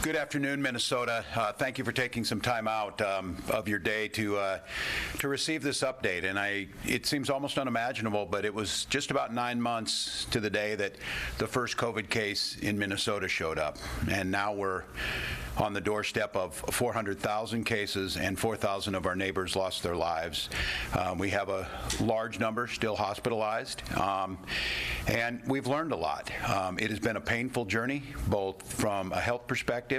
Good afternoon, Minnesota. Thank you for taking some time out of your day to receive this update. And it seems almost unimaginable, but it was just about 9 months to the day that the first COVID case in Minnesota showed up. And now we're on the doorstep of 400,000 cases, and 4,000 of our neighbors lost their lives. We have a large number still hospitalized, and we've learned a lot. It has been a painful journey, both from a health perspective,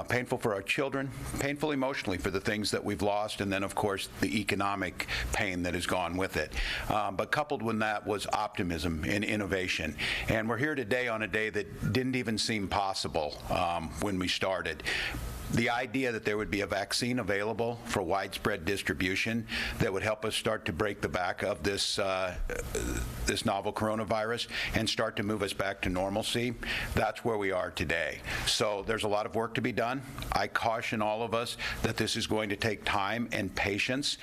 painful for our children, painful emotionally for the things that we've lost, and then, of course, the economic pain that has gone with it. But coupled with that was optimism and innovation. And we're here today on a day that didn't even seem possible when we started. The idea that there would be a vaccine available for widespread distribution that would help us start to break the back of this this novel coronavirus and start to move us back to normalcy, that's where we are today. So there's a lot of work to be done. I caution all of us that this is going to take time and patience.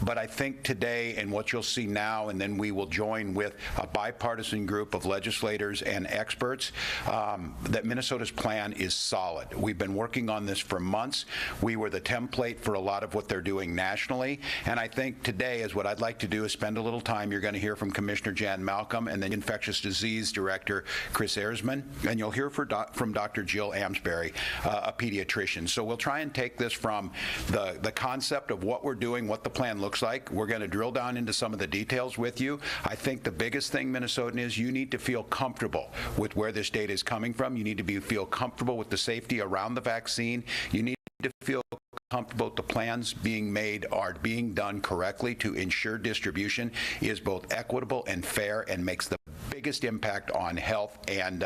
But I think today, and what you'll see now, and then we will join with a bipartisan group of legislators and experts, that Minnesota's plan is solid. We've been working on this for months. We were the template for a lot of what they're doing nationally. And I think today is what I'd like to do is spend a little time. You're going to hear from Commissioner Jan Malcolm and then Infectious Disease Director Chris Erzman, and you'll hear from Dr. Jill Amsbury, a pediatrician. So we'll try and take this from the concept of what we're doing, what the plan looks like. We're going to drill down into some of the details with you. I think the biggest thing, Minnesotan, is you need to feel comfortable with where this data is coming from. You need to feel comfortable with the safety around the vaccine. You need to feel comfortable that the plans being made are being done correctly to ensure distribution is both equitable and fair and makes the biggest impact on health and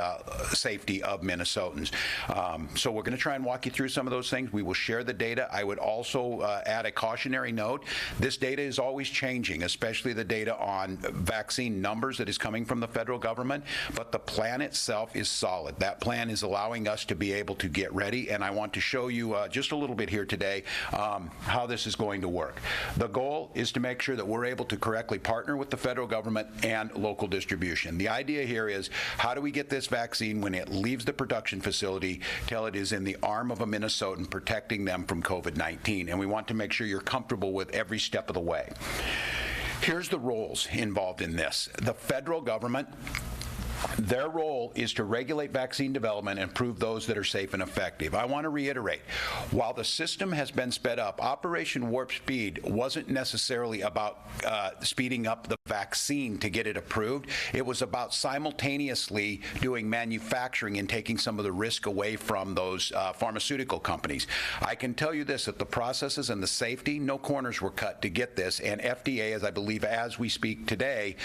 safety of Minnesotans. So we're going to try and walk you through some of those things. We will share the data. I would also add a cautionary note. This data is always changing, especially the data on vaccine numbers that is coming from the federal government, but the plan itself is solid. That plan is allowing us to be able to get ready, and I want to show you just a little bit here today how this is going to work. The goal is to make sure that we're able to correctly partner with the federal government and local distribution. The idea here is, how do we get this vaccine when it leaves the production facility till it is in the arm of a Minnesotan, protecting them from COVID-19? And we want to make sure you're comfortable with every step of the way. Here's the roles involved in this. The federal government, their role is to regulate vaccine development and prove those that are safe and effective. I want to reiterate, while the system has been sped up, Operation Warp Speed wasn't necessarily about speeding up the vaccine to get it approved. It was about simultaneously doing manufacturing and taking some of the risk away from those pharmaceutical companies. I can tell you this, that the processes and the safety, no corners were cut to get this, and FDA, as I believe as we speak today,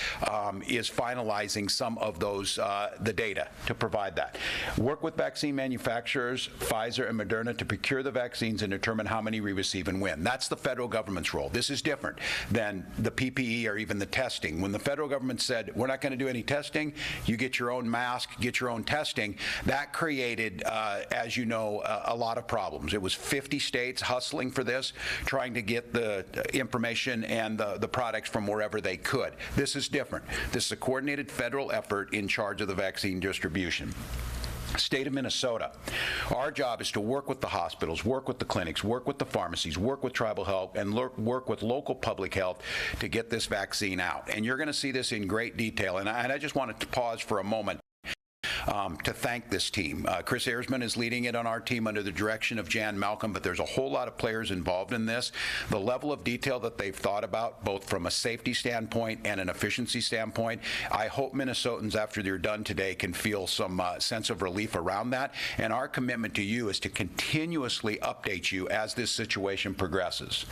is finalizing some of those the data to provide that. Work with vaccine manufacturers, Pfizer and Moderna, to procure the vaccines and determine how many we receive and when. That's the federal government's role. This is different than the PPE or even the testing. When the federal government said, we're not going to do any testing, you get your own mask, get your own testing, that created, as you know, a lot of problems. It was 50 states hustling for this, trying to get the information and the products from wherever they could. This is different. This is a coordinated federal effort in charge of the vaccine distribution. State of Minnesota, our job is to work with the hospitals, work with the clinics, work with the pharmacies, work with tribal health, and work with local public health to get this vaccine out. And you're going to see this in great detail. And I just wanted to pause for a moment to thank this team. Chris Erzman is leading it on our team under the direction of Jan Malcolm, but there's a whole lot of players involved in this. The level of detail that they've thought about, both from a safety standpoint and an efficiency standpoint, I hope Minnesotans, after they're done today, can feel some sense of relief around that. And our commitment to you is to continuously update you as this situation progresses.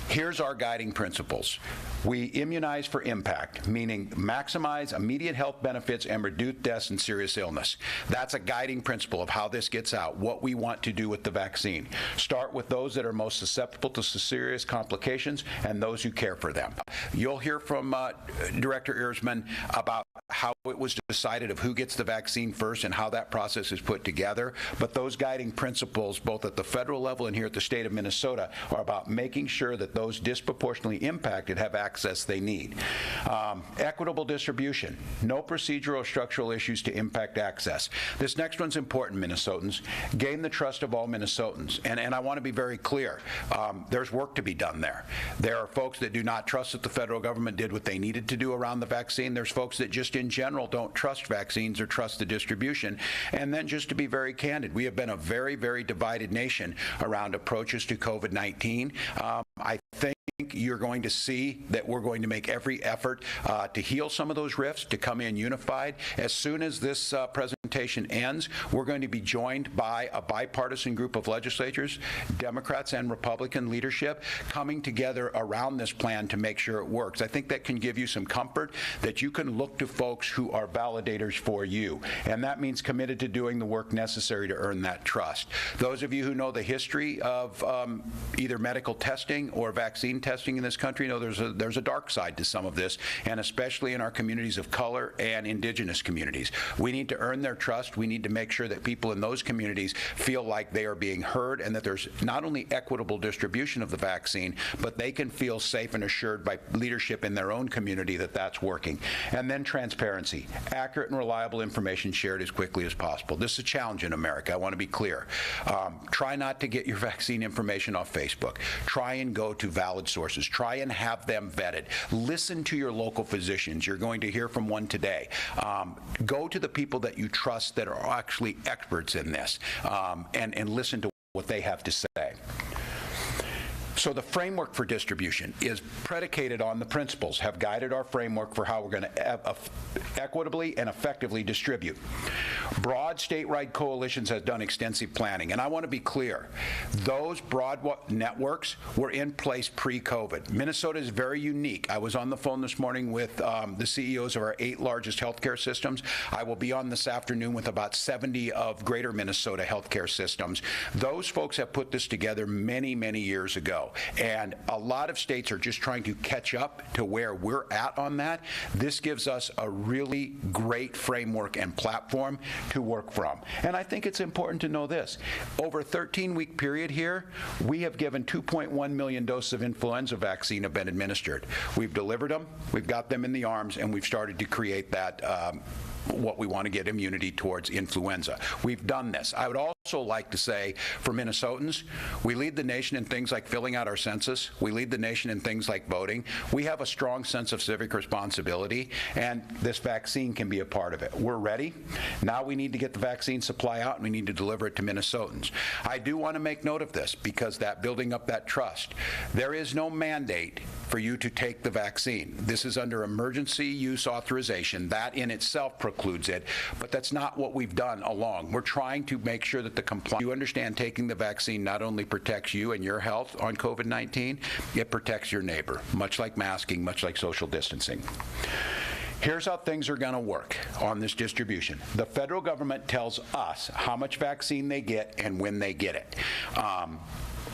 Here's our guiding principles. We immunize for impact, meaning maximize immediate health benefits and reduce deaths and serious illness. That's a guiding principle of how this gets out, what we want to do with the vaccine. Start with those that are most susceptible to serious complications and those who care for them. You'll hear from Director Erzman about how it was decided of who gets the vaccine first and how that process is put together. But those guiding principles, both at the federal level and here at the state of Minnesota, are about making sure that those disproportionately impacted have access they need. Equitable distribution, no procedural or structural issues to impact access. This next one's important, Minnesotans. Gain the trust of all Minnesotans. And I want to be very clear. There's work to be done there. There are folks that do not trust that the federal government did what they needed to do around the vaccine. There's folks that just in general don't trust vaccines or trust the distribution. And then just to be very candid, we have been a very, very divided nation around approaches to COVID-19. I think you're going to see that we're going to make every effort to heal some of those rifts, to come in unified. As soon as this presentation ends, we're going to be joined by a bipartisan group of legislators, Democrats and Republican leadership, coming together around this plan to make sure it works. I think that can give you some comfort that you can look to folks who are validators for you, and that means committed to doing the work necessary to earn that trust. Those of you who know the history of either medical testing or vaccine testing in this country know there's a dark side to some of this, and especially in our communities of color and indigenous communities. We need to earn their trust. We need to make sure that people in those communities feel like they are being heard and that there's not only equitable distribution of the vaccine, but they can feel safe and assured by leadership in their own community that that's working. And then transparency, accurate and reliable information shared as quickly as possible. This is a challenge in America. I want to be clear. Try not to get your vaccine information off Facebook. Try and go to valid sources. Try and have them vetted. Listen to your local physicians. You're going to hear from one today. Go to the people that you trust that are actually experts in this, and listen to what they have to say. So the framework for distribution is predicated on the principles, have guided our framework for how we're going to equitably and effectively distribute. Broad statewide coalitions has done extensive planning, and I want to be clear. Those broad networks were in place pre-COVID. Minnesota is very unique. I was on the phone this morning with the CEOs of our 8 largest healthcare systems. I will be on this afternoon with about 70 of greater Minnesota healthcare systems. Those folks have put this together many, many years ago. And a lot of states are just trying to catch up to where we're at on that. This gives us a really great framework and platform to work from. And I think it's important to know this. Over a 13-week period here, we have given 2.1 million doses of influenza vaccine have been administered. We've delivered them, we've got them in the arms, and we've started to create that what we want to get immunity towards influenza. We've done this. I would also like to say for Minnesotans, we lead the nation in things like filling out our census. We lead the nation in things like voting. We have a strong sense of civic responsibility, and this vaccine can be a part of it. We're ready. Now we need to get the vaccine supply out, and we need to deliver it to Minnesotans. I do want to make note of this because that building up that trust. There is no mandate for you to take the vaccine. This is under emergency use authorization. That in itself precludes it, but that's not what we've done along. We're trying to make sure that the compliance, you understand taking the vaccine not only protects you and your health on COVID-19, it protects your neighbor, much like masking, much like social distancing. Here's how things are going to work on this distribution. The federal government tells us how much vaccine they get and when they get it.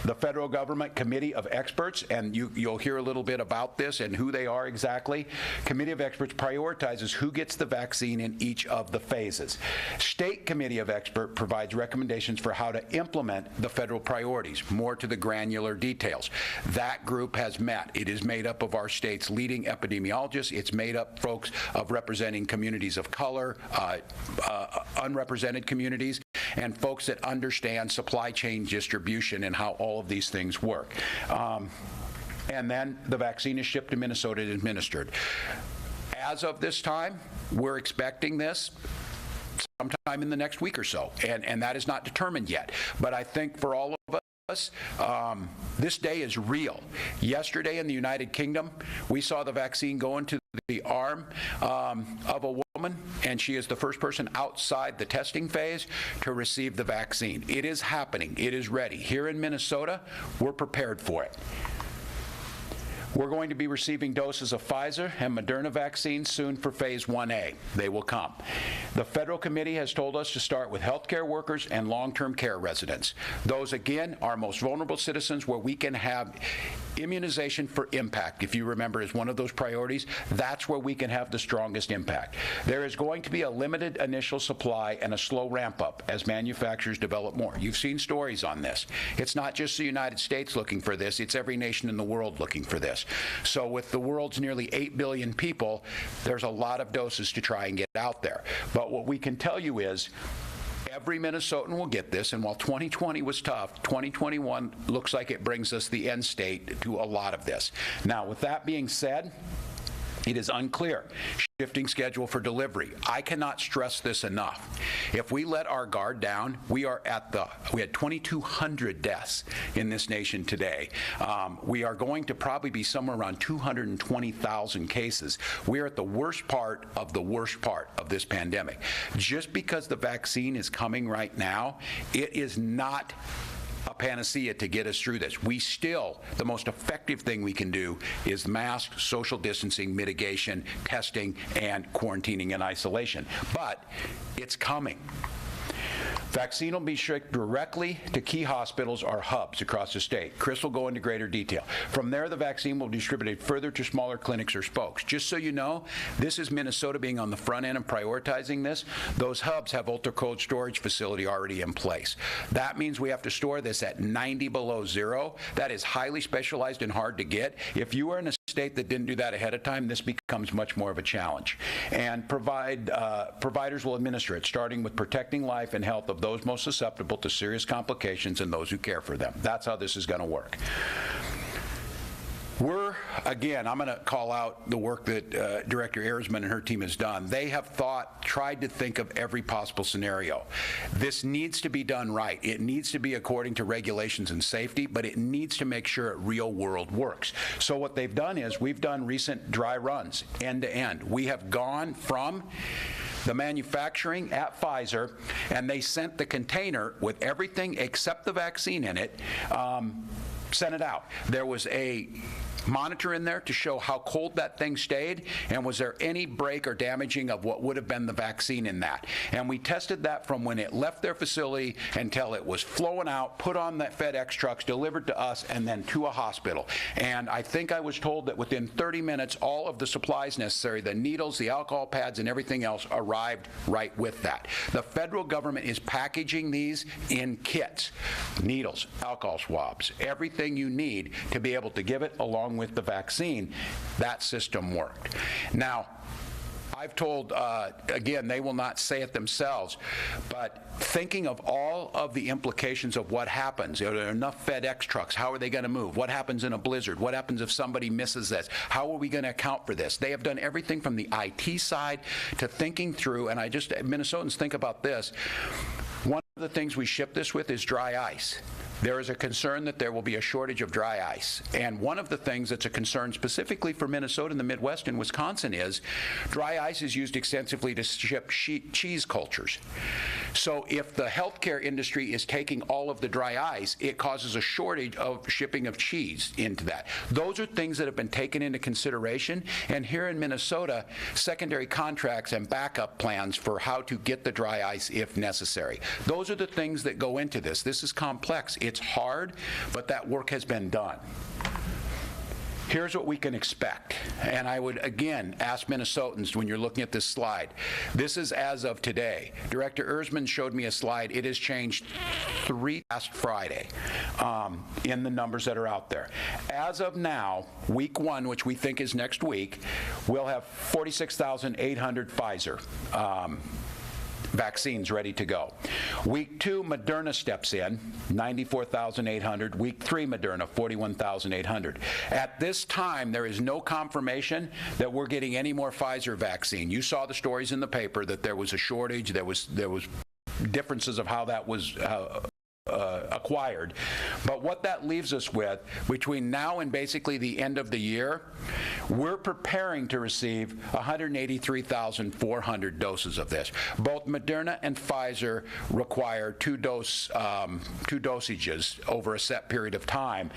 The federal government committee of experts, and you'll hear a little bit about this and who they are exactly. Committee of experts prioritizes who gets the vaccine in each of the phases. State committee of experts provides recommendations for how to implement the federal priorities, more to the granular details. That group has met. It is made up of our state's leading epidemiologists. It's made up folks of representing communities of color, unrepresented communities, and folks that understand supply chain distribution and how all of these things work. And then the vaccine is shipped to Minnesota and administered. As of this time, we're expecting this sometime in the next week or so, and that is not determined yet. But I think for all of us, this day is real. Yesterday in the United Kingdom, we saw the vaccine go into the arm of a woman, and she is the first person outside the testing phase to receive the vaccine. It is happening. It is ready. Here in Minnesota, we're prepared for it. We're going to be receiving doses of Pfizer and Moderna vaccines soon for Phase 1A. They will come. The federal committee has told us to start with healthcare workers and long-term care residents. Those, again, are most vulnerable citizens where we can have immunization for impact. If you remember, is one of those priorities. That's where we can have the strongest impact. There is going to be a limited initial supply and a slow ramp-up as manufacturers develop more. You've seen stories on this. It's not just the United States looking for this. It's every nation in the world looking for this. So with the world's nearly 8 billion people, there's a lot of doses to try and get out there. But what we can tell you is every Minnesotan will get this, and while 2020 was tough, 2021 looks like it brings us the end state to a lot of this. Now, with that being said, it is unclear. Shifting schedule for delivery. I cannot stress this enough. If we let our guard down, we had 2,200 deaths in this nation today. We are going to probably be somewhere around 220,000 cases. We are at the worst part of this pandemic. Just because the vaccine is coming right now, it is not a panacea to get us through this. The most effective thing we can do is masks, social distancing, mitigation, testing, and quarantining and isolation. But it's coming. Vaccine will be shipped directly to key hospitals or hubs across the state. Chris will go into greater detail. From there, the vaccine will be distributed further to smaller clinics or spokes. Just so you know, this is Minnesota being on the front end and prioritizing this. Those hubs have ultra-cold storage facility already in place. That means we have to store this at 90 below zero. That is highly specialized and hard to get. If you are in a state that didn't do that ahead of time, this becomes much more of a challenge. And providers will administer it, starting with protecting life and health of those most susceptible to serious complications and those who care for them. That's how this is going to work. I'm going to call out the work that Director Erzman and her team has done. They have tried to think of every possible scenario. This needs to be done right. It needs to be according to regulations and safety, but it needs to make sure it real world works. So what they've done is we've done recent dry runs end to end. We have gone from the manufacturing at Pfizer, and they sent the container with everything except the vaccine in it, sent it out. There was a monitor in there to show how cold that thing stayed, and was there any break or damaging of what would have been the vaccine in that. And we tested that from when it left their facility until it was flowing out, put on the FedEx trucks, delivered to us, and then to a hospital. And I think I was told that within 30 minutes, all of the supplies necessary, the needles, the alcohol pads, and everything else arrived right with that. The federal government is packaging these in kits, needles, alcohol swabs, everything you need to be able to give it along with the vaccine. That system worked. Now, I've told, again, they will not say it themselves, but thinking of all of the implications of what happens, are there enough FedEx trucks? How are they going to move? What happens in a blizzard? What happens if somebody misses this? How are we going to account for this? They have done everything from the IT side to thinking through, and Minnesotans think about this. One of the things we ship this with is dry ice. There is a concern that there will be a shortage of dry ice. And one of the things that's a concern specifically for Minnesota and the Midwest and Wisconsin is dry ice is used extensively to ship cheese cultures. So if the healthcare industry is taking all of the dry ice, it causes a shortage of shipping of cheese into that. Those are things that have been taken into consideration. And here in Minnesota, secondary contracts and backup plans for how to get the dry ice if necessary. Those are the things that go into this. This is complex. It's hard, but that work has been done. Here's what we can expect. And I would, again, ask Minnesotans when you're looking at this slide. This is as of today. Director Erzman showed me a slide. It has changed last Friday in the numbers that are out there. As of now, week one, which we think is next week, we'll have 46,800 Pfizer vaccines ready to go. Week 2, Moderna steps in, 94,800. Week 3, Moderna, 41,800. At this time, there is no confirmation that we're getting any more Pfizer vaccine. You saw the stories in the paper that there was a shortage, there was differences of how that was acquired. But what that leaves us with, between now and basically the end of the year, we're preparing to receive 183,400 doses of this. Both Moderna and Pfizer require two dosages over a set period of time.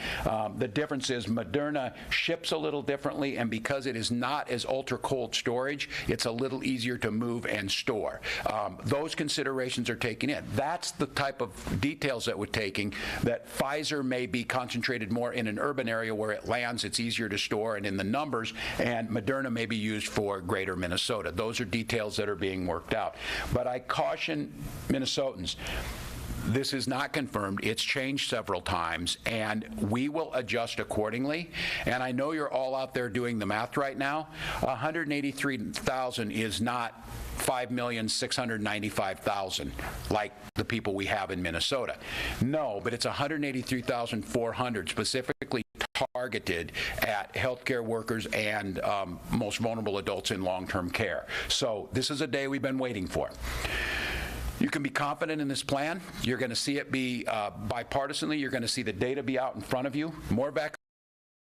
The difference is Moderna ships a little differently, and because it is not as ultra-cold storage, it's a little easier to move and store. Those considerations are taken in. That's the type of details that we're taking, that Pfizer may be concentrated more in an urban area where it lands, it's easier to store and in the numbers, and Moderna may be used for greater Minnesota. Those are details that are being worked out. But I caution Minnesotans, this is not confirmed. It's changed several times, and we will adjust accordingly. And I know you're all out there doing the math right now. 183,000 is not 5,695,000 like the people we have in Minnesota. No, but it's 183,400 specifically targeted at healthcare workers and most vulnerable adults in long-term care. So this is a day we've been waiting for. You can be confident in this plan. You're going to see it be bipartisanly. You're going to see the data be out in front of you. More vaccine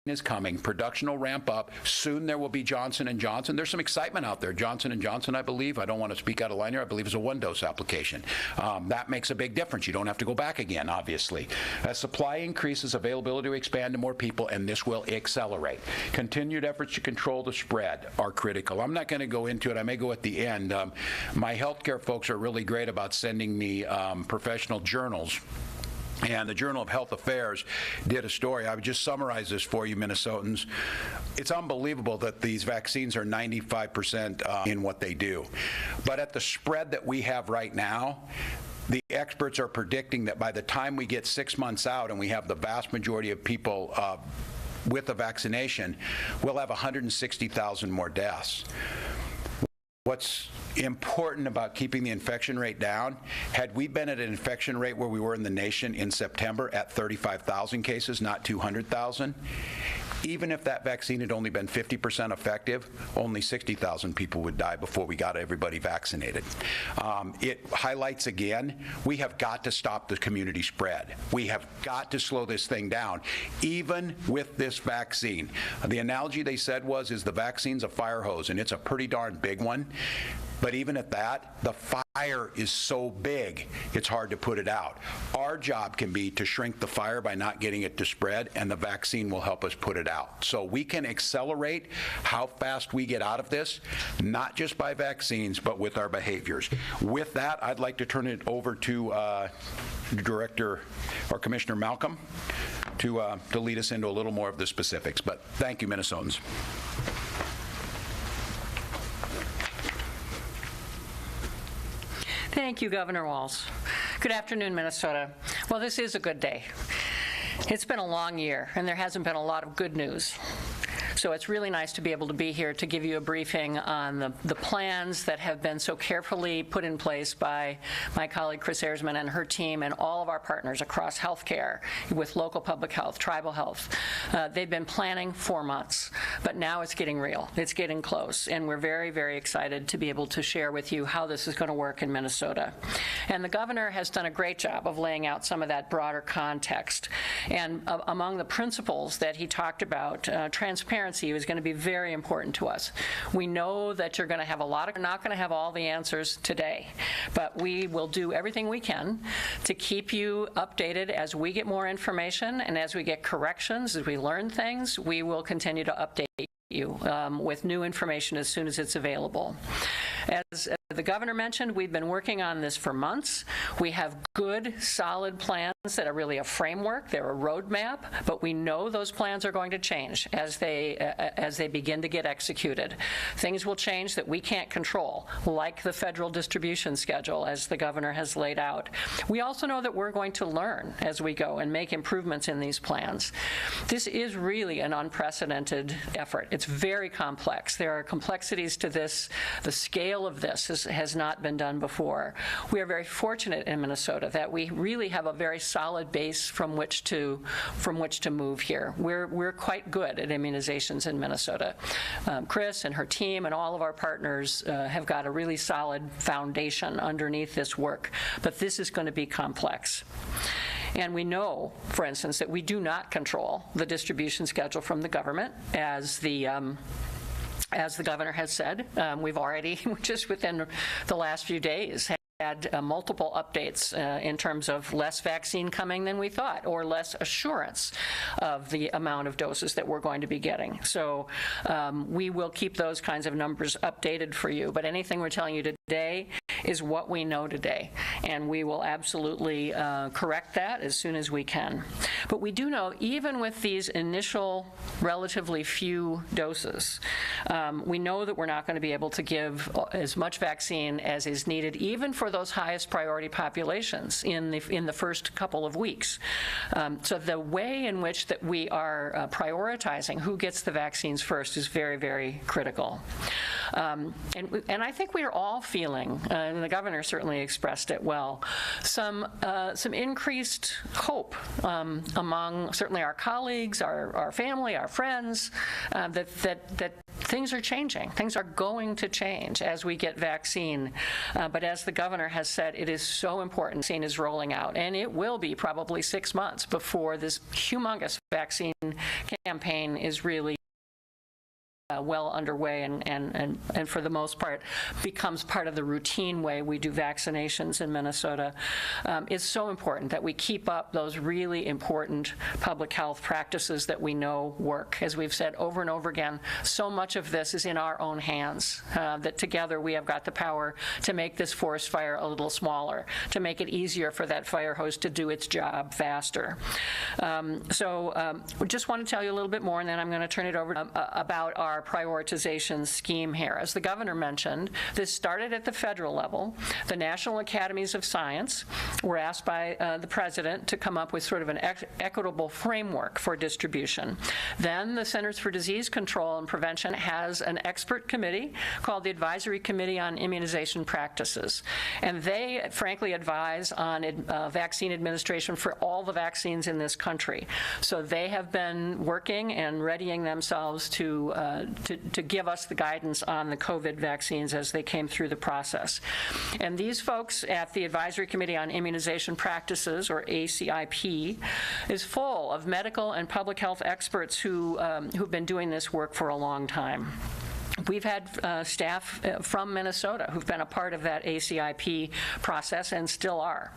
is coming. Production will ramp up. Soon there will be Johnson & Johnson. There's some excitement out there. Johnson & Johnson, I believe, I don't want to speak out of line here, I believe is a one-dose application. That makes a big difference. You don't have to go back again, obviously. As supply increases, availability will expand to more people, and this will accelerate. Continued efforts to control the spread are critical. I'm not going to go into it. I may go at the end. My healthcare folks are really great about sending me professional journals. And the Journal of Health Affairs did a story. I would just summarize this for you, Minnesotans. It's unbelievable that these vaccines are 95% in what they do. But at the spread that we have right now, the experts are predicting that by the time we get 6 months out and we have the vast majority of people with the vaccination, we'll have 160,000 more deaths. What's important about keeping the infection rate down, had we been at an infection rate where we were in the nation in September at 35,000 cases, not 200,000, even if that vaccine had only been 50% effective, only 60,000 people would die before we got everybody vaccinated. It highlights again, we have got to stop the community spread. We have got to slow this thing down, even with this vaccine. The analogy they said is the vaccine's a fire hose, and it's a pretty darn big one. But even at that, the fire is so big, it's hard to put it out. Our job can be to shrink the fire by not getting it to spread, and the vaccine will help us put it out. So we can accelerate how fast we get out of this, not just by vaccines, but with our behaviors. With that, I'd like to turn it over to Director or Commissioner Malcolm to lead us into a little more of the specifics. But thank you, Minnesotans. Thank you, Governor Walz. Good afternoon, Minnesota. Well, this is a good day. It's been a long year, and there hasn't been a lot of good news. So it's really nice to be able to be here to give you a briefing on the plans that have been so carefully put in place by my colleague Chris Erzman and her team and all of our partners across healthcare, with local public health, tribal health. They've been planning for months, but now it's getting real. It's getting close, and we're very, very excited to be able to share with you how this is going to work in Minnesota. And the governor has done a great job of laying out some of that broader context. And among the principles that he talked about, transparency is going to be very important to us. We know that you're going to have we're not going to have all the answers today, but we will do everything we can to keep you updated as we get more information and as we get corrections, as we learn things. We will continue to update you with new information as soon as it's available. As the governor mentioned, we've been working on this for months. We have good, solid plans that are really a framework. They're a roadmap, but we know those plans are going to change as they begin to get executed. Things will change that we can't control, like the federal distribution schedule, as the governor has laid out. We also know that we're going to learn as we go and make improvements in these plans. This is really an unprecedented effort. It's very complex. There are complexities to this. The scale of this has not been done before. We are very fortunate in Minnesota that we really have a very solid base from which to move here. We're quite good at immunizations in Minnesota. Chris and her team and all of our partners have got a really solid foundation underneath this work, but this is going to be complex. And we know, for instance, that we do not control the distribution schedule from the government, as the governor has said. We've already, just within the last few days, had multiple updates in terms of less vaccine coming than we thought, or less assurance of the amount of doses that we're going to be getting. So we will keep those kinds of numbers updated for you. But anything we're telling you today is what we know today, and we will absolutely correct that as soon as we can. But we do know, even with these initial relatively few doses, we know that we're not going to be able to give as much vaccine as is needed, even for those highest priority populations in the first couple of weeks. So the way in which that we are prioritizing who gets the vaccines first is very, very critical. And I think we are all feeling, and the governor certainly expressed it well, some increased hope among certainly our colleagues, our family, our friends, that things are changing. Things are going to change as we get vaccine. But as the governor has said, it is so important. Vaccine is rolling out, and it will be probably 6 months before this humongous vaccine campaign is really well underway and for the most part becomes part of the routine way we do vaccinations in Minnesota. It's so important that we keep up those really important public health practices that we know work. As we've said over and over again, so much of this is in our own hands, that together we have got the power to make this forest fire a little smaller, to make it easier for that fire hose to do its job faster. We just want to tell you a little bit more, and then I'm going to turn it over about our prioritization scheme here. As the governor mentioned, this started at the federal level. The National Academies of Science were asked by the president to come up with sort of an equitable framework for distribution. Then the Centers for Disease Control and Prevention has an expert committee called the Advisory Committee on Immunization Practices. And they, frankly, advise on vaccine administration for all the vaccines in this country. So they have been working and readying themselves to give us the guidance on the COVID vaccines as they came through the process. And these folks at the Advisory Committee on Immunization Practices, or ACIP, is full of medical and public health experts who've been doing this work for a long time. We've had staff from Minnesota who've been a part of that ACIP process and still are.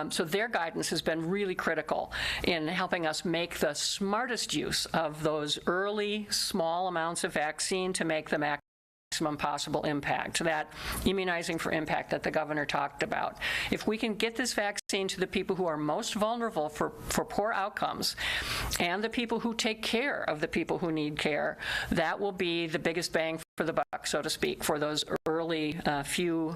So their guidance has been really critical in helping us make the smartest use of those early, small amounts of vaccine to make the maximum possible impact, that immunizing for impact that the governor talked about. If we can get this vaccine to the people who are most vulnerable for poor outcomes and the people who take care of the people who need care, that will be the biggest bang for the buck, so to speak, for those early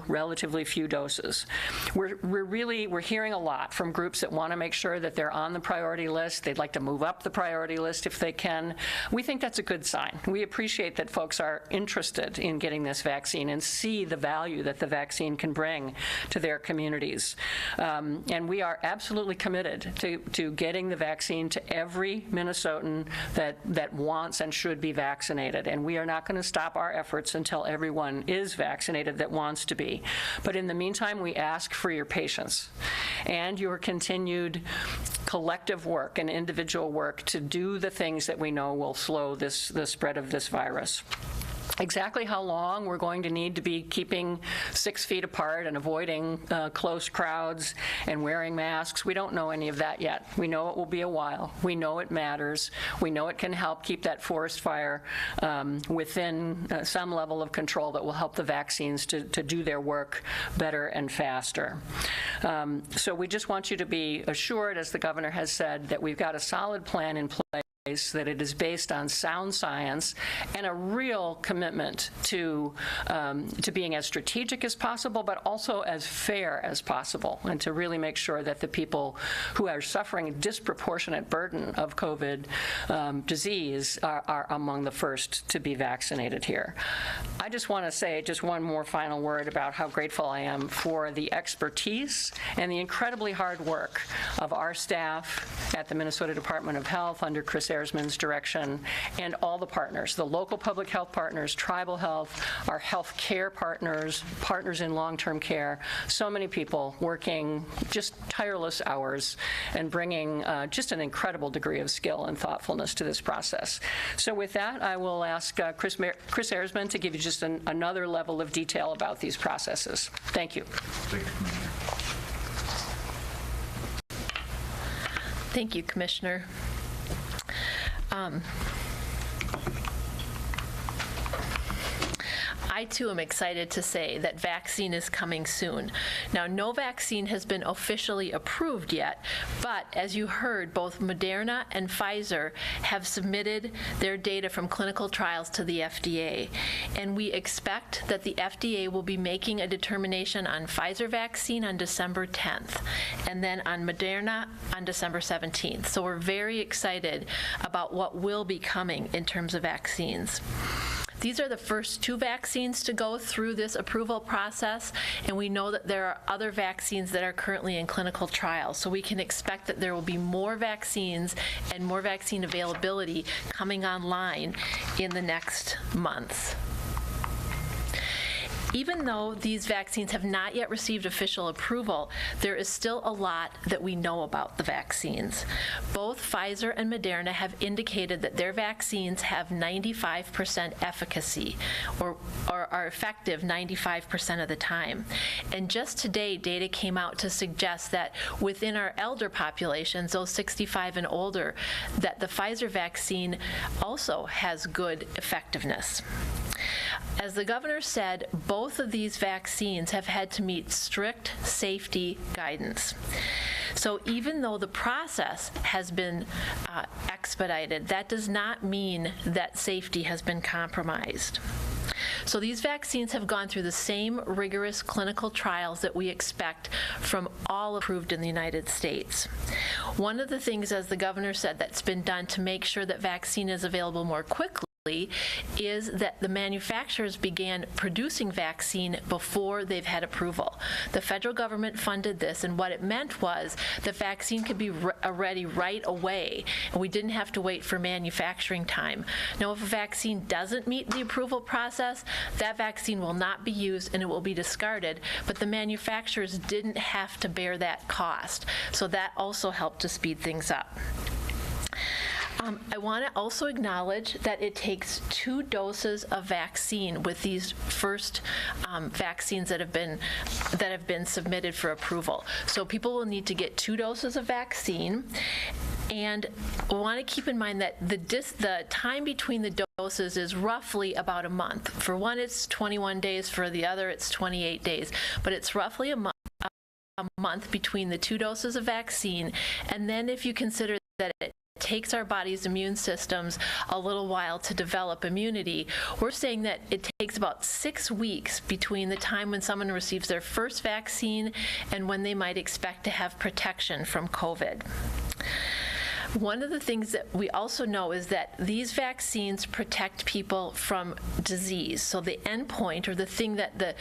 relatively few doses. We're hearing a lot from groups that want to make sure that they're on the priority list. They'd like to move up the priority list if they can. We think that's a good sign. We appreciate that folks are interested in getting this vaccine and see the value that the vaccine can bring to their communities. And we are absolutely committed to getting the vaccine to every Minnesotan that wants and should be vaccinated. And we are not going to stop our efforts until everyone is vaccinated that wants to be. But in the meantime, we ask for your patience and your continued collective work and individual work to do the things that we know will slow the spread of this virus. Exactly how long we're going to need to be keeping 6 feet apart and avoiding close crowds and wearing masks, we don't know any of that yet. We know it will be a while. We know it matters. We know it can help keep that forest fire within some level of control that will help the vaccines to do their work better and faster. So we just want you to be assured, as the governor has said, that we've got a solid plan in place, that it is based on sound science and a real commitment to being as strategic as possible, but also as fair as possible, and to really make sure that the people who are suffering a disproportionate burden of COVID disease are among the first to be vaccinated here. I just want to say just one more final word about how grateful I am for the expertise and the incredibly hard work of our staff at the Minnesota Department of Health under Chris Ehrman's direction, and all the partners, the local public health partners, tribal health, our health care partners, partners in long-term care, so many people working just tireless hours and bringing just an incredible degree of skill and thoughtfulness to this process. So with that, I will ask Chris Ehrman to give you just another level of detail about these processes. Thank you. Thank you, Commissioner. I, too, am excited to say that vaccine is coming soon. Now, no vaccine has been officially approved yet, but as you heard, both Moderna and Pfizer have submitted their data from clinical trials to the FDA, and we expect that the FDA will be making a determination on Pfizer vaccine on December 10th, and then on Moderna on December 17th. So we're very excited about what will be coming in terms of vaccines. These are the first 2 vaccines to go through this approval process, and we know that there are other vaccines that are currently in clinical trials. So we can expect that there will be more vaccines and more vaccine availability coming online in the next months. Even though these vaccines have not yet received official approval, there is still a lot that we know about the vaccines. Both Pfizer and Moderna have indicated that their vaccines have 95% efficacy, or are effective 95% of the time. And just today, data came out to suggest that within our elder populations, those 65 and older, that the Pfizer vaccine also has good effectiveness. As the governor said, both of these vaccines have had to meet strict safety guidance. So even though the process has been expedited, that does not mean that safety has been compromised. So these vaccines have gone through the same rigorous clinical trials that we expect from all approved in the United States. One of the things, as the governor said, that's been done to make sure that vaccine is available more quickly is that the manufacturers began producing vaccine before they've had approval. The federal government funded this, and what it meant was the vaccine could be ready right away, and we didn't have to wait for manufacturing time. Now, if a vaccine doesn't meet the approval process, that vaccine will not be used and it will be discarded, but the manufacturers didn't have to bear that cost. So that also helped to speed things up. I want to also acknowledge that it takes 2 doses of vaccine with these first vaccines that have been submitted for approval. So people will need to get 2 doses of vaccine, and we want to keep in mind that the time between the doses is roughly about a month. For one, it's 21 days. For the other, it's 28 days. But it's roughly a month between the 2 doses of vaccine, and then if you consider that it takes our body's immune systems a little while to develop immunity, we're saying that it takes about 6 weeks between the time when someone receives their first vaccine and when they might expect to have protection from COVID. One of the things that we also know is that these vaccines protect people from disease. So the endpoint, or the thing that the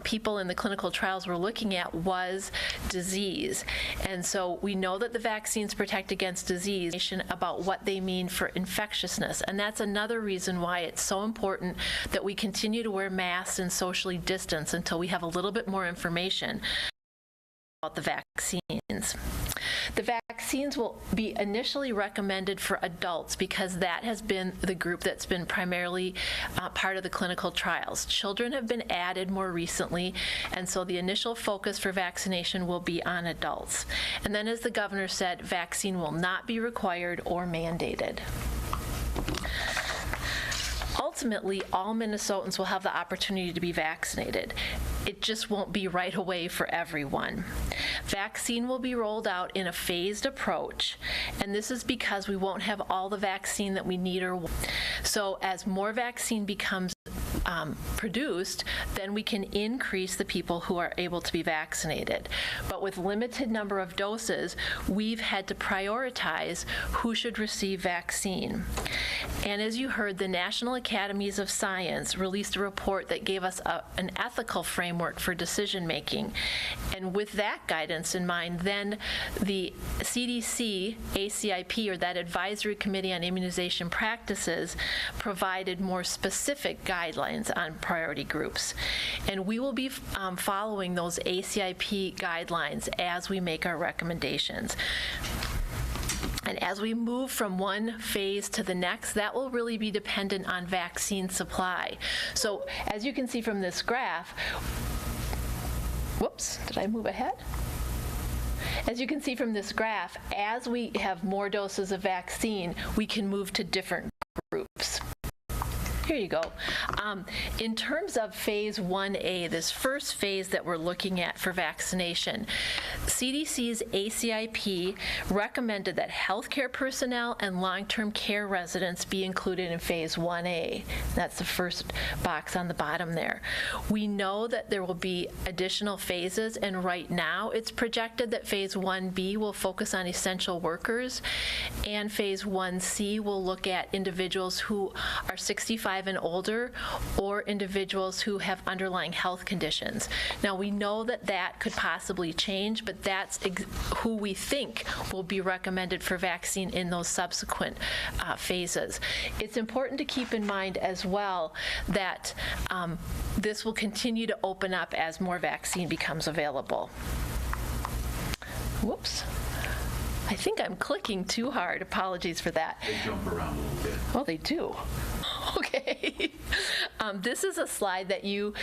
people in the clinical trials were looking at, was disease. And so we know that the vaccines protect against disease, about what they mean for infectiousness. And that's another reason why it's so important that we continue to wear masks and socially distance until we have a little bit more information about the vaccines. The vaccines will be initially recommended for adults because that has been the group that's been primarily part of the clinical trials. Children have been added more recently, and so the initial focus for vaccination will be on adults. And then, as the governor said, vaccine will not be required or mandated. Ultimately, all Minnesotans will have the opportunity to be vaccinated. It just won't be right away for everyone. Vaccine will be rolled out in a phased approach, and this is because we won't have all the vaccine that we need or want. So as more vaccine becomes produced, then we can increase the people who are able to be vaccinated. But with limited number of doses, we've had to prioritize who should receive vaccine. And as you heard, the National Academies of Science released a report that gave us an ethical framework for decision making. And with that guidance in mind, then the CDC, ACIP, or that Advisory Committee on Immunization Practices, provided more specific guidelines on priority groups. And we will be following those ACIP guidelines as we make our recommendations. And as we move from one phase to the next, that will really be dependent on vaccine supply. So as you can see from this graph, whoops, did I move ahead? As you can see from this graph, as we have more doses of vaccine, we can move to different groups. Here you go. In terms of phase 1A, this first phase that we're looking at for vaccination, CDC's ACIP recommended that healthcare personnel and long-term care residents be included in phase 1A. That's the first box on the bottom there. We know that there will be additional phases, and right now it's projected that phase 1B will focus on essential workers, and phase 1C will look at individuals who are 65 and older, or individuals who have underlying health conditions. Now, we know that that could possibly change, but that's who we think will be recommended for vaccine in those subsequent phases. It's important to keep in mind as well that this will continue to open up as more vaccine becomes available. Whoops. I think I'm clicking too hard. Apologies for that. They jump around a little bit. Oh, they do. Okay. This is a slide that you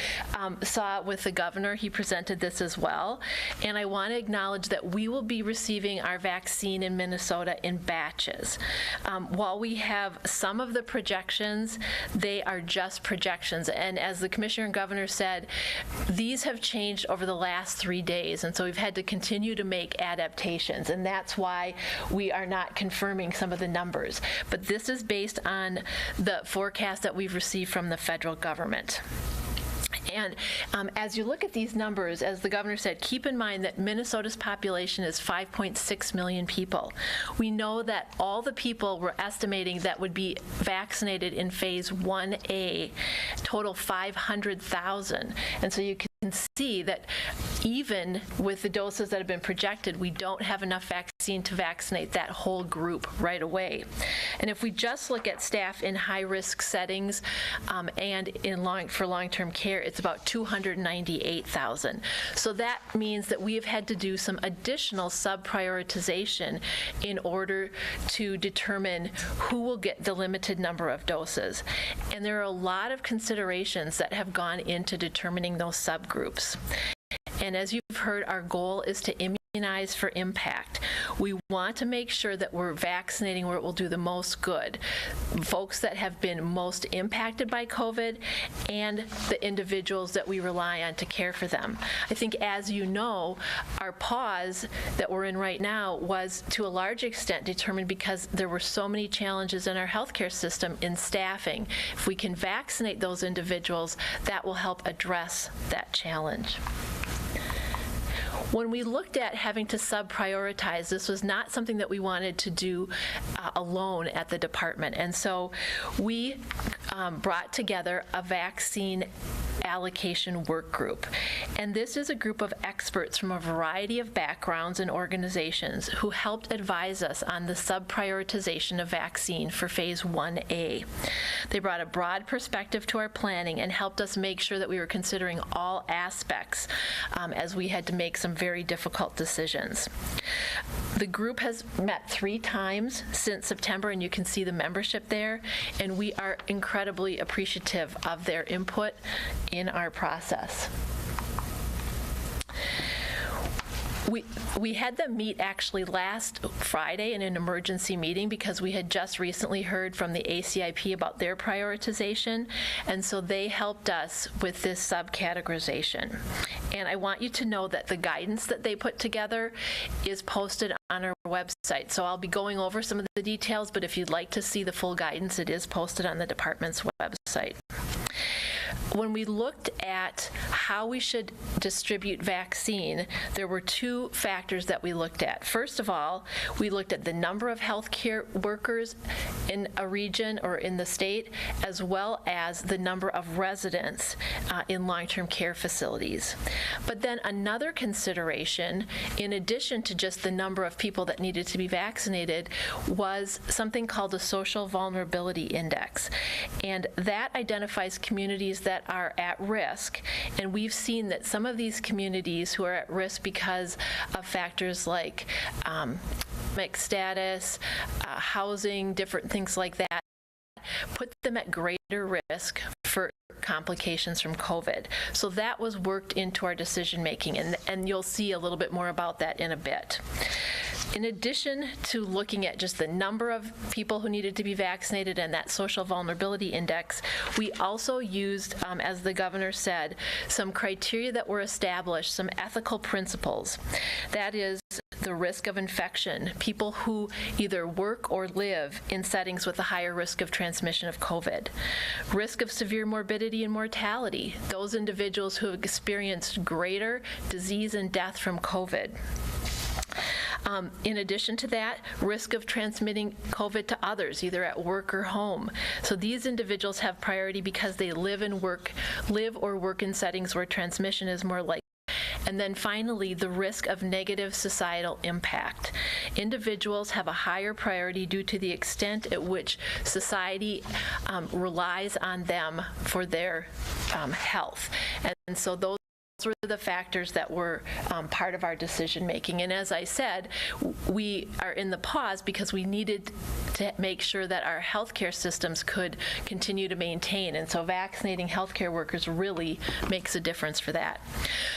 saw with the governor. He presented this as well. And I want to acknowledge that we will be receiving our vaccine in Minnesota in batches. While we have some of the projections, they are just projections. And as the commissioner and governor said, these have changed over the last 3 days. And so we've had to continue to make adaptations. And that's why we are not confirming some of the numbers. But this is based on the forecast that we've received from the federal government. And as you look at these numbers, as the governor said, keep in mind that Minnesota's population is 5.6 million people. We know that all the people we're estimating that would be vaccinated in phase 1A total 500,000. And so you can see that even with the doses that have been projected, we don't have enough vaccine to vaccinate that whole group right away. And if we just look at staff in high-risk settings and for long-term care, it's about 298,000. So that means that we have had to do some additional sub-prioritization in order to determine who will get the limited number of doses. And there are a lot of considerations that have gone into determining those subgroups. And as you've heard, our goal is to immunize for impact. We want to make sure that we're vaccinating where it will do the most good. Folks that have been most impacted by COVID and the individuals that we rely on to care for them. I think, as you know, our pause that we're in right now was to a large extent determined because there were so many challenges in our healthcare system in staffing. If we can vaccinate those individuals, that will help address that challenge. When we looked at having to sub-prioritize, this was not something that we wanted to do alone at the department. And so we brought together a vaccine allocation work group. And this is a group of experts from a variety of backgrounds and organizations who helped advise us on the sub-prioritization of vaccine for phase 1A. They brought a broad perspective to our planning and helped us make sure that we were considering all aspects as we had to make some very difficult decisions. The group has met 3 times since September, and you can see the membership there, and we are incredibly appreciative of their input in our process. We had them meet actually last Friday in an emergency meeting because we had just recently heard from the ACIP about their prioritization, and so they helped us with this subcategorization. And I want you to know that the guidance that they put together is posted on our website. So I'll be going over some of the details, but if you'd like to see the full guidance, it is posted on the department's website. when we looked at how we should distribute vaccine, there were two factors that we looked at. First of all, we looked at the number of healthcare workers in a region or in the state, as well as the number of residents in long-term care facilities. But then another consideration, in addition to just the number of people that needed to be vaccinated, was something called a social vulnerability index. And that identifies communities that are at risk. And we've seen that some of these communities who are at risk because of factors like mixed status, housing, different things like that, put them at greater risk for complications from COVID. So that was worked into our decision making, and you'll see a little bit more about that in a bit. In addition to looking at just the number of people who needed to be vaccinated and that social vulnerability index, we also used, as the governor said, some criteria that were established, some ethical principles. That is, the risk of infection, people who either work or live in settings with a higher risk of transmission of COVID, risk of severe morbidity and mortality, those individuals who have experienced greater disease and death from COVID. In addition to that, risk of transmitting COVID to others, either at work or home. So these individuals have priority because they live or work in settings where transmission is more likely. And then finally, the risk of negative societal impact. Individuals have a higher priority due to the extent at which society relies on them for their health. And so those were the factors that were part of our decision making. And as I said, we are in the pause because we needed to make sure that our healthcare systems could continue to maintain. And so vaccinating healthcare workers really makes a difference for that.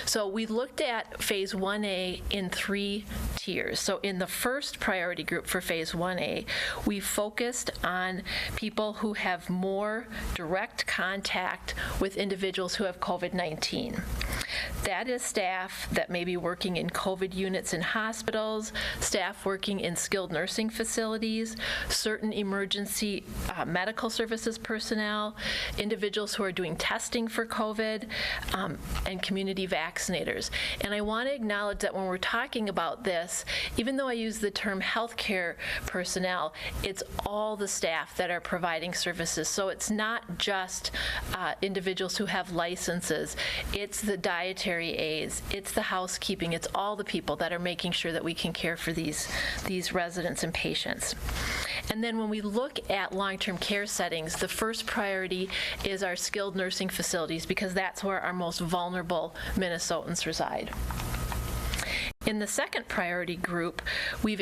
So we looked at phase 1A in 3 tiers. So in the first priority group for phase 1A, we focused on people who have more direct contact with individuals who have COVID-19. That is staff that may be working in COVID units in hospitals, staff working in skilled nursing facilities, certain emergency medical services personnel, individuals who are doing testing for COVID, and community vaccinators. And I want to acknowledge that when we're talking about this, even though I use the term healthcare personnel, it's all the staff that are providing services. So it's not just individuals who have licenses. It's the dietary aides, it's the housekeeping, it's all the people that are making sure that we can care for these residents and patients. And then when we look at long-term care settings, the first priority is our skilled nursing facilities because that's where our most vulnerable Minnesotans reside. In the second priority group, we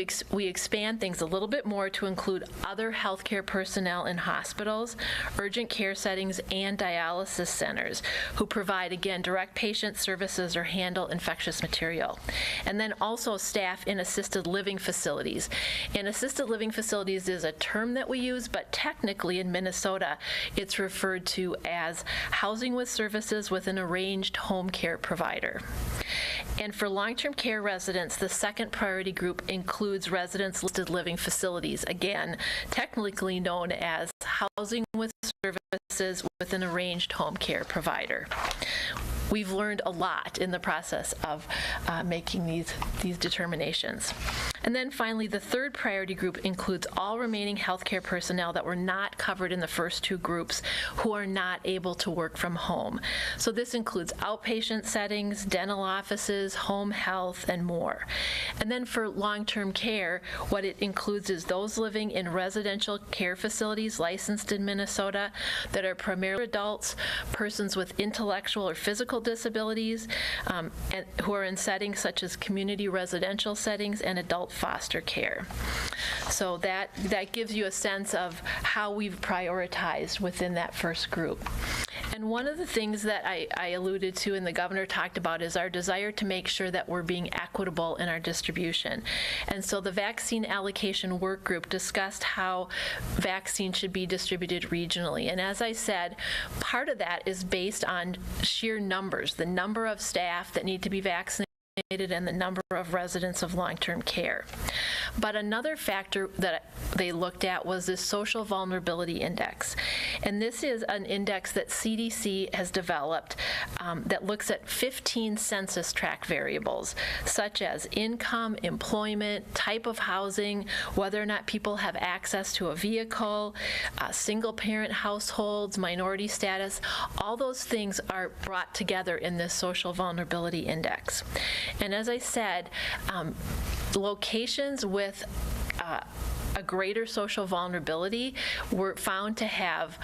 expand things a little bit more to include other healthcare personnel in hospitals, urgent care settings, and dialysis centers who provide, again, direct patient services or handle infectious material. And then also staff in assisted living facilities. And assisted living facilities is a term that we use, but technically in Minnesota, it's referred to as housing with services with an arranged home care provider. And for long-term care residents, the second priority group includes residents assisted living facilities, again, technically known as housing with services with an arranged home care provider. We've learned a lot in the process of making these determinations. And then finally, the third priority group includes all remaining healthcare personnel that were not covered in the first 2 groups who are not able to work from home. So this includes outpatient settings, dental offices, home health, and more. And then for long-term care, what it includes is those living in residential care facilities licensed in Minnesota that are primarily adults, persons with intellectual or physical disabilities, and who are in settings such as community residential settings and adult foster care. So that gives you a sense of how we've prioritized within that first group. And one of the things that I alluded to and the governor talked about is our desire to make sure that we're being equitable in our distribution. And so the vaccine allocation work group discussed how vaccines should be distributed regionally. And as I said, part of that is based on sheer numbers, the number of staff that need to be vaccinated and the number of residents of long-term care. But another factor that they looked at was this social vulnerability index. And this is an index that CDC has developed that looks at 15 census tract variables, such as income, employment, type of housing, whether or not people have access to a vehicle, single-parent households, minority status. All those things are brought together in this social vulnerability index. And as I said, locations with a greater social vulnerability were found to have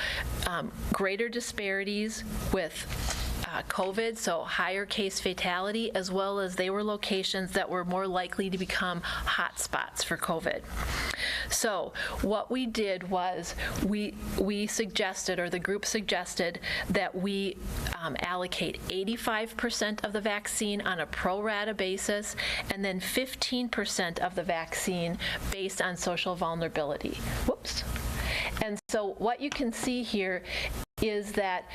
greater disparities with COVID, so higher case fatality, as well as they were locations that were more likely to become hotspots for COVID. So what we did was we suggested, or the group suggested, that we allocate 85% of the vaccine on a pro rata basis, and then 15% of the vaccine based on social vulnerability. Whoops. And so what you can see here is that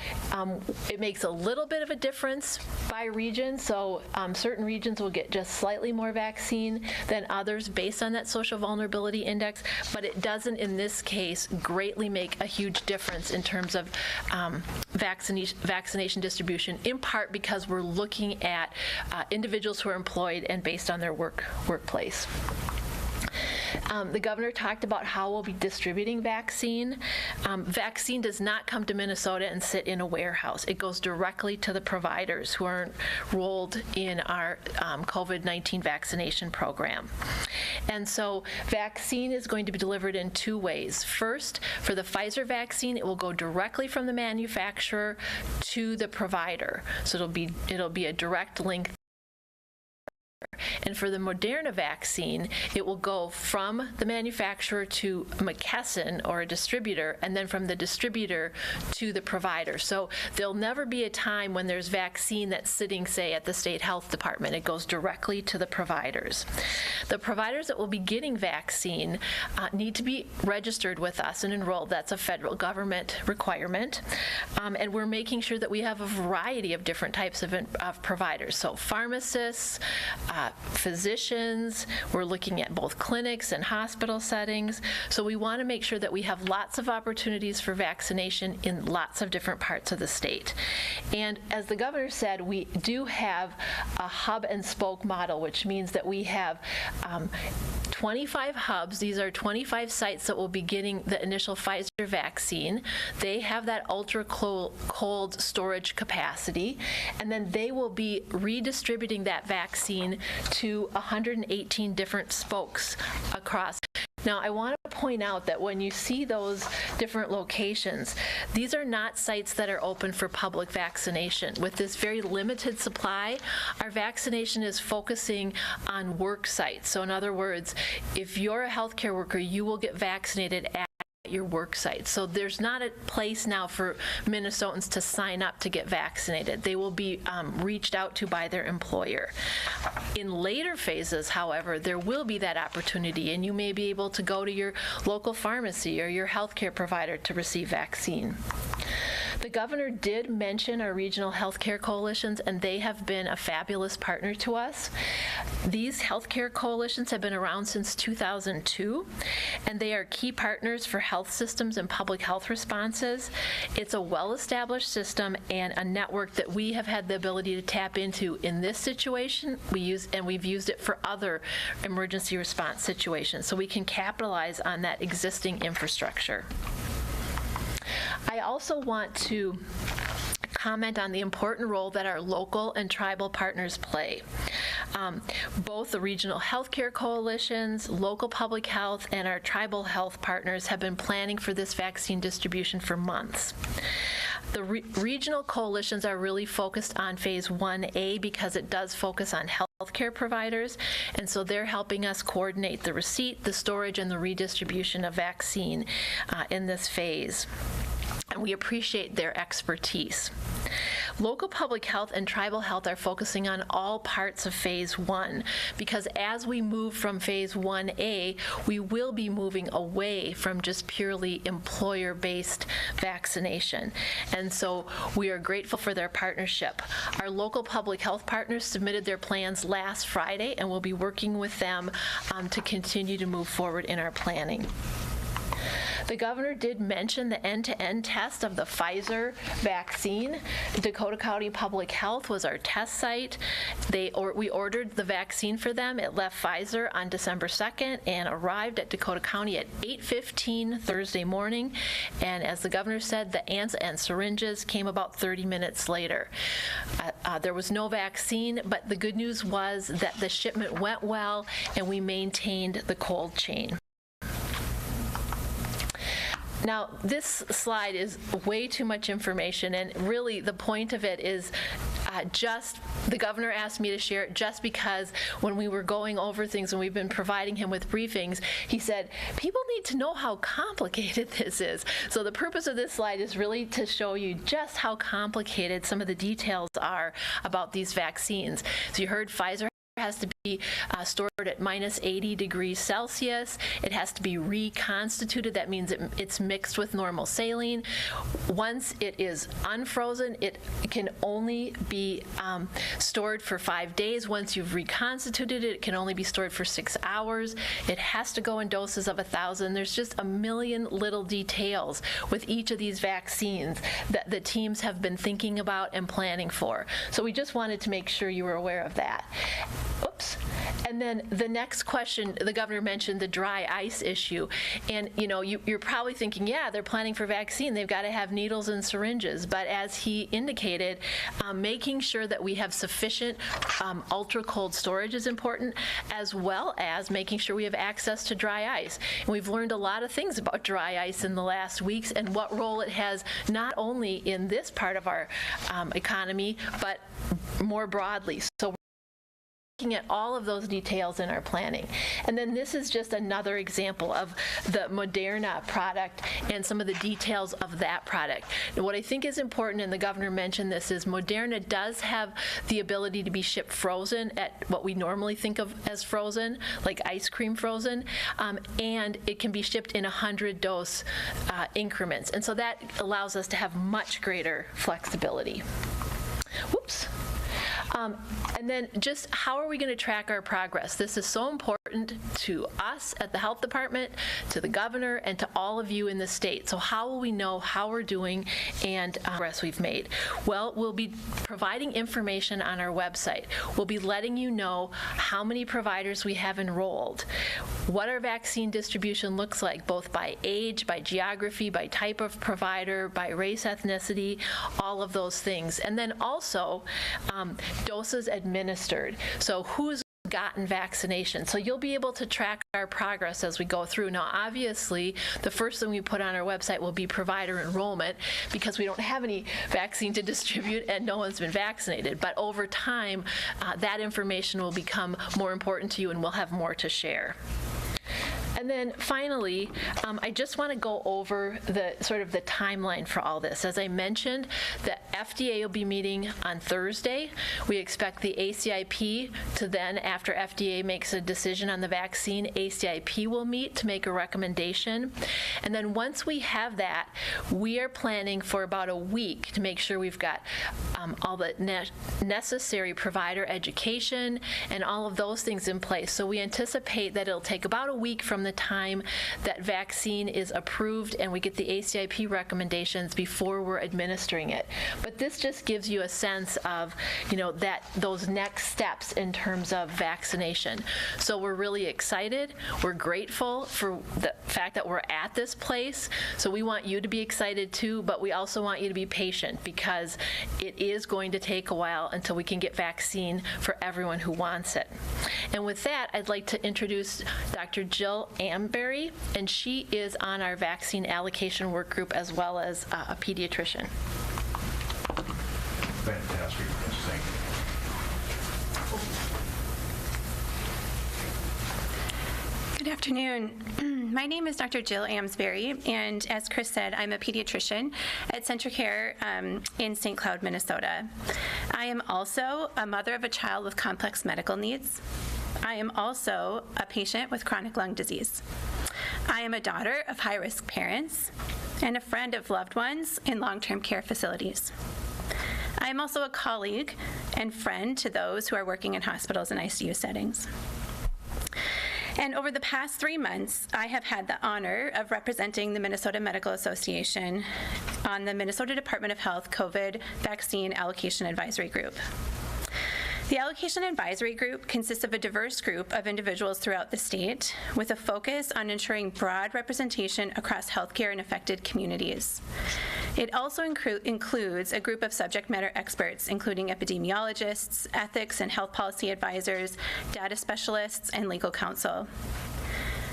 it makes a little bit of a difference by region. So certain regions will get just slightly more vaccine than others based on that social vulnerability index, but it doesn't, in this case, greatly make a huge difference in terms of vaccination distribution, in part because we're looking at individuals who are employed and based on their workplace. The governor talked about how we'll be distributing vaccine. Vaccine does not come to Minnesota and sit in a warehouse. It goes directly to the providers who are enrolled in our COVID-19 vaccination program. And so vaccine is going to be delivered in two ways. First, for the Pfizer vaccine, it will go directly from the manufacturer to the provider. So it'll be a direct link. And for the Moderna vaccine, it will go from the manufacturer to McKesson, or a distributor, and then from the distributor to the provider. So there'll never be a time when there's vaccine that's sitting, say, at the state health department. It goes directly to the providers. The providers that will be getting vaccine need to be registered with us and enrolled. That's a federal government requirement. And we're making sure that we have a variety of different types of providers. So pharmacists, physicians, we're looking at both clinics and hospital settings. So we want to make sure that we have lots of opportunities for vaccination in lots of different parts of the state. And as the governor said, we do have a hub and spoke model, which means that we have 25 hubs. These are 25 sites that will be getting the initial Pfizer vaccine. They have that ultra cold storage capacity, and then they will be redistributing that vaccine to 118 different spokes across. Now, I want to point out that when you see those different locations, these are not sites that are open for public vaccination. With this very limited supply, our vaccination is focusing on work sites. So in other words, if you're a healthcare worker, you will get vaccinated at your work site. So there's not a place now for Minnesotans to sign up to get vaccinated. They will be reached out to by their employer. In later phases, however, there will be that opportunity, and you may be able to go to your local pharmacy or your healthcare provider to receive vaccine. The governor did mention our regional healthcare coalitions, and they have been a fabulous partner to us. These healthcare coalitions have been around since 2002, and they are key partners for health systems and public health responses. It's a well-established system and a network that we have had the ability to tap into in this situation. We've used it for other emergency response situations, so we can capitalize on that existing infrastructure. I also want to comment on the important role that our local and tribal partners play. Both the regional healthcare coalitions, local public health, and our tribal health partners have been planning for this vaccine distribution for months. The regional coalitions are really focused on phase 1A because it does focus on healthcare providers, and so they're helping us coordinate the receipt, the storage, and the redistribution of vaccine in this phase. And we appreciate their expertise. Local public health and tribal health are focusing on all parts of phase 1 because as we move from phase 1A, we will be moving away from just purely employer-based vaccination. And so we are grateful for their partnership. Our local public health partners submitted their plans last Friday, and we'll be working with them to continue to move forward in our planning. The governor did mention the end-to-end test of the Pfizer vaccine. Dakota County Public Health was our test site. We ordered the vaccine for them. It left Pfizer on December 2nd and arrived at Dakota County at 8:15 Thursday morning. And as the governor said, the ants and syringes came about 30 minutes later. There was no vaccine, but the good news was that the shipment went well and we maintained the cold chain. Now, this slide is way too much information, and really the point of it is the governor asked me to share it just because when we were going over things and we've been providing him with briefings, he said, people need to know how complicated this is. So the purpose of this slide is really to show you just how complicated some of the details are about these vaccines. So you heard Pfizer has to be stored at minus 80 degrees Celsius. It has to be reconstituted. That means it's mixed with normal saline. Once it is unfrozen, it can only be stored for 5 days. Once you've reconstituted it, it can only be stored for 6 hours. It has to go in doses of 1,000. There's just a million little details with each of these vaccines that the teams have been thinking about and planning for. So we just wanted to make sure you were aware of that. Oops. And then the next question, the governor mentioned the dry ice issue. And you're probably thinking, yeah, they're planning for vaccine. They've got to have needles and syringes. But as he indicated, making sure that we have sufficient ultra cold storage is important, as well as making sure we have access to dry ice. And we've learned a lot of things about dry ice in the last weeks and what role it has not only in this part of our economy, but more broadly. So looking at all of those details in our planning. And then this is just another example of the Moderna product and some of the details of that product. And what I think is important, and the governor mentioned this, is Moderna does have the ability to be shipped frozen at what we normally think of as frozen, like ice cream frozen, and it can be shipped in 100-dose increments. And so that allows us to have much greater flexibility. Whoops. And then just how are we going to track our progress? This is so important to us at the health department, to the governor, and to all of you in the state. So how will we know how we're doing and progress we've made? Well, we'll be providing information on our website. We'll be letting you know how many providers we have enrolled, what our vaccine distribution looks like, both by age, by geography, by type of provider, by race, ethnicity, all of those things. And then also doses administered. So who's gotten vaccination. So you'll be able to track our progress as we go through. Now, obviously, the first thing we put on our website will be provider enrollment because we don't have any vaccine to distribute and no one's been vaccinated. But over time, that information will become more important to you and we'll have more to share. And then finally, I just want to go over the timeline for all this. As I mentioned, the FDA will be meeting on Thursday. We expect the ACIP to then, after FDA makes a decision on the vaccine, ACIP will meet to make a recommendation. And then once we have that, we are planning for about a week to make sure we've got all the necessary provider education and all of those things in place. So we anticipate that it'll take about a week from the time that vaccine is approved and we get the ACIP recommendations before we're administering it. But this just gives you a sense of, those next steps in terms of vaccination. So we're really excited. We're grateful for the fact that we're at this place. So we want you to be excited too, but we also want you to be patient because it is going to take a while until we can get vaccine for everyone who wants it. And with that, I'd like to introduce Dr. Jill Amberry, and she is on our vaccine allocation work group as well as a pediatrician. Fantastic, thank you. Good afternoon. My name is Dr. Jill Amsbury, and as Chris said, I'm a pediatrician at CentraCare in St. Cloud, Minnesota. I am also a mother of a child with complex medical needs. I am also a patient with chronic lung disease. I am a daughter of high-risk parents and a friend of loved ones in long-term care facilities. I am also a colleague and friend to those who are working in hospitals and ICU settings. And over the past 3 months, I have had the honor of representing the Minnesota Medical Association on the Minnesota Department of Health COVID Vaccine Allocation Advisory Group. The Allocation Advisory Group consists of a diverse group of individuals throughout the state with a focus on ensuring broad representation across healthcare and affected communities. It also includes a group of subject matter experts, including epidemiologists, ethics and health policy advisors, data specialists, and legal counsel.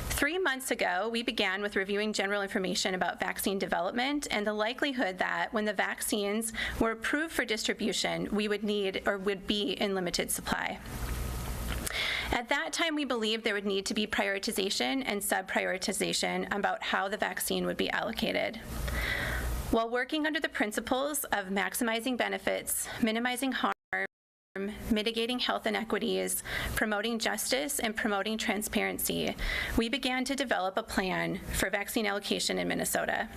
3 months ago, we began with reviewing general information about vaccine development and the likelihood that when the vaccines were approved for distribution, we would need or would be in limited supply. At that time, we believed there would need to be prioritization and sub-prioritization about how the vaccine would be allocated. While working under the principles of maximizing benefits, minimizing harm, mitigating health inequities, promoting justice, and promoting transparency, we began to develop a plan for vaccine allocation in Minnesota.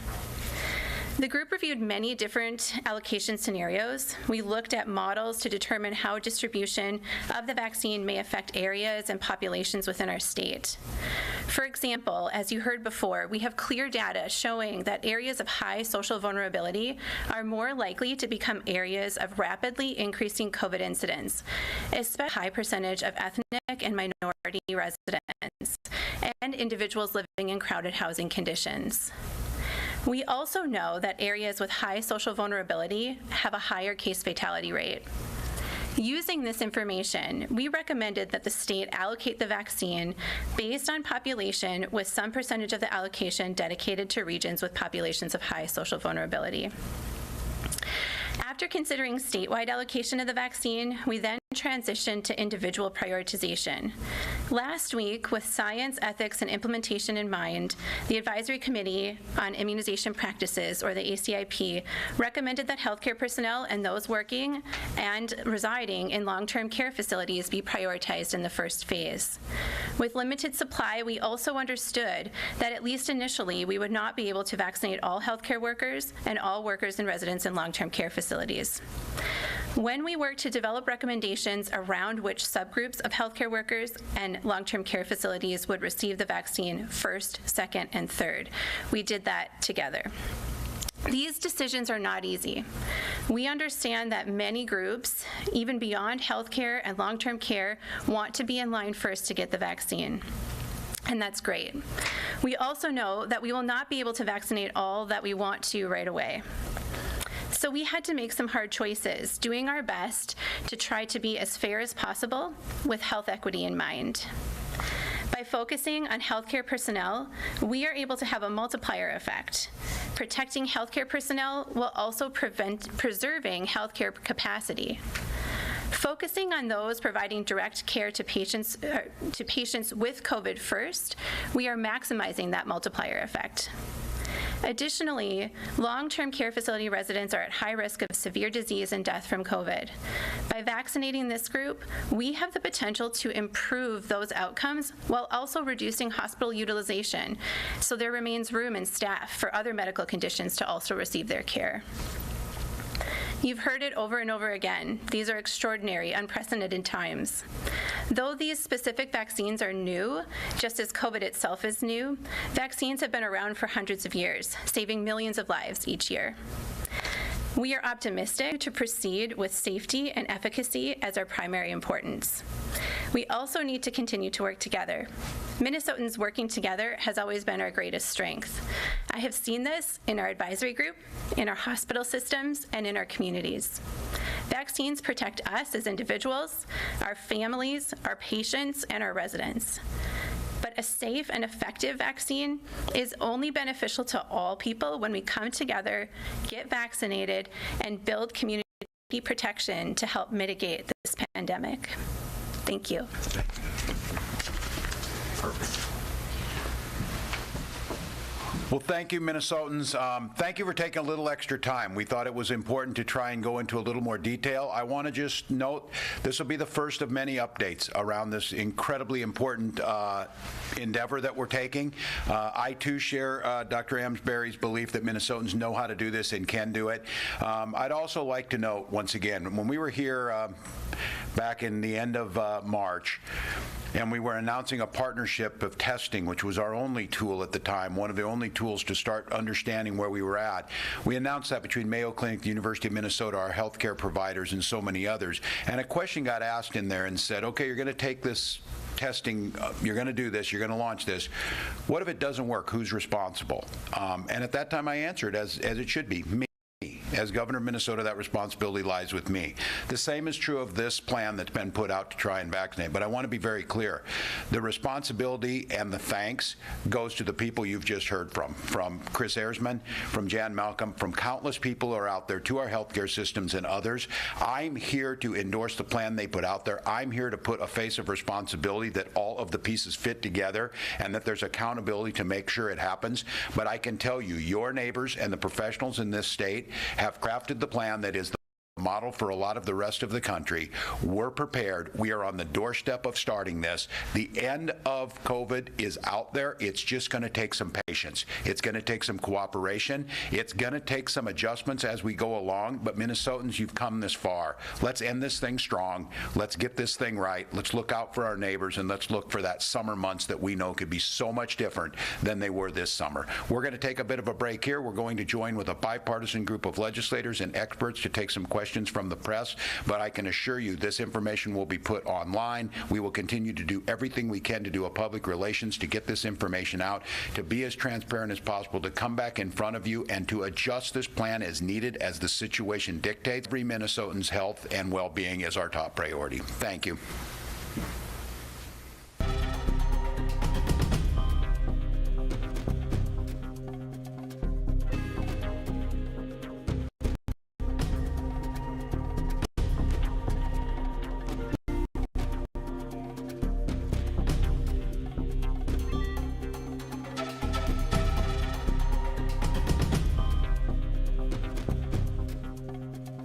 The group reviewed many different allocation scenarios. We looked at models to determine how distribution of the vaccine may affect areas and populations within our state. For example, as you heard before, we have clear data showing that areas of high social vulnerability are more likely to become areas of rapidly increasing COVID incidence, especially a high percentage of ethnic and minority residents and individuals living in crowded housing conditions. We also know that areas with high social vulnerability have a higher case fatality rate. Using this information, we recommended that the state allocate the vaccine based on population with some percentage of the allocation dedicated to regions with populations of high social vulnerability. After considering statewide allocation of the vaccine, we then transitioned to individual prioritization. Last week, with science, ethics, and implementation in mind, the Advisory Committee on Immunization Practices, or the ACIP, recommended that healthcare personnel and those working and residing in long-term care facilities be prioritized in the first phase. With limited supply, we also understood that at least initially, we would not be able to vaccinate all healthcare workers and all workers and residents in long-term care facilities. When we worked to develop recommendations around which subgroups of healthcare workers and long-term care facilities would receive the vaccine first, second, and third, we did that together. These decisions are not easy. We understand that many groups, even beyond healthcare and long-term care, want to be in line first to get the vaccine. And that's great. We also know that we will not be able to vaccinate all that we want to right away. So we had to make some hard choices, doing our best to try to be as fair as possible with health equity in mind. By focusing on healthcare personnel, we are able to have a multiplier effect. Protecting healthcare personnel while also preserving healthcare capacity. Focusing on those providing direct care to patients with COVID first, we are maximizing that multiplier effect. Additionally, long-term care facility residents are at high risk of severe disease and death from COVID. By vaccinating this group, we have the potential to improve those outcomes while also reducing hospital utilization, so there remains room and staff for other medical conditions to also receive their care. You've heard it over and over again. These are extraordinary, unprecedented times. Though these specific vaccines are new, just as COVID itself is new, vaccines have been around for hundreds of years, saving millions of lives each year. We are optimistic to proceed with safety and efficacy as our primary importance. We also need to continue to work together. Minnesotans working together has always been our greatest strength. I have seen this in our advisory group, in our hospital systems, and in our communities. Vaccines protect us as individuals, our families, our patients, and our residents. But a safe and effective vaccine is only beneficial to all people when we come together, get vaccinated, and build community protection to help mitigate this pandemic. Thank you. Perfect. Well, thank you, Minnesotans. Thank you for taking a little extra time. We thought it was important to try and go into a little more detail. I want to just note this will be the first of many updates around this incredibly important endeavor that we're taking. I, too, share Dr. Amsbury's belief that Minnesotans know how to do this and can do it. I'd also like to note, once again, when we were here back in the end of March, and we were announcing a partnership of testing, which was our only tool at the time, one of the only tools to start understanding where we were at. We announced that between Mayo Clinic, the University of Minnesota, our healthcare providers, and so many others. And a question got asked in there and said, okay, you're going to take this testing, you're going to do this, you're going to launch this. What if it doesn't work? Who's responsible? And at that time I answered, as it should be, me. As governor of Minnesota, that responsibility lies with me. The same is true of this plan that's been put out to try and vaccinate, but I want to be very clear. The responsibility and the thanks goes to the people you've just heard from Chris Ayresman, from Jan Malcolm, from countless people who are out there, to our healthcare systems and others. I'm here to endorse the plan they put out there. I'm here to put a face of responsibility that all of the pieces fit together and that there's accountability to make sure it happens. But I can tell you, your neighbors and the professionals in this state have crafted the plan that is the model for a lot of the rest of the country. We're prepared. We are on the doorstep of starting this. The end of COVID is out there. It's just going to take some patience. It's going to take some cooperation. It's going to take some adjustments as we go along. But Minnesotans, you've come this far. Let's end this thing strong. Let's get this thing right. Let's look out for our neighbors, and let's look for that summer months that we know could be so much different than they were this summer. We're going to take a bit of a break here. We're going to join with a bipartisan group of legislators and experts to take some questions from the press, but I can assure you this information will be put online. We will continue to do everything we can to do a public relations to get this information out, to be as transparent as possible, to come back in front of you and to adjust this plan as needed as the situation dictates. Every Minnesotan's health and well-being is our top priority. Thank you.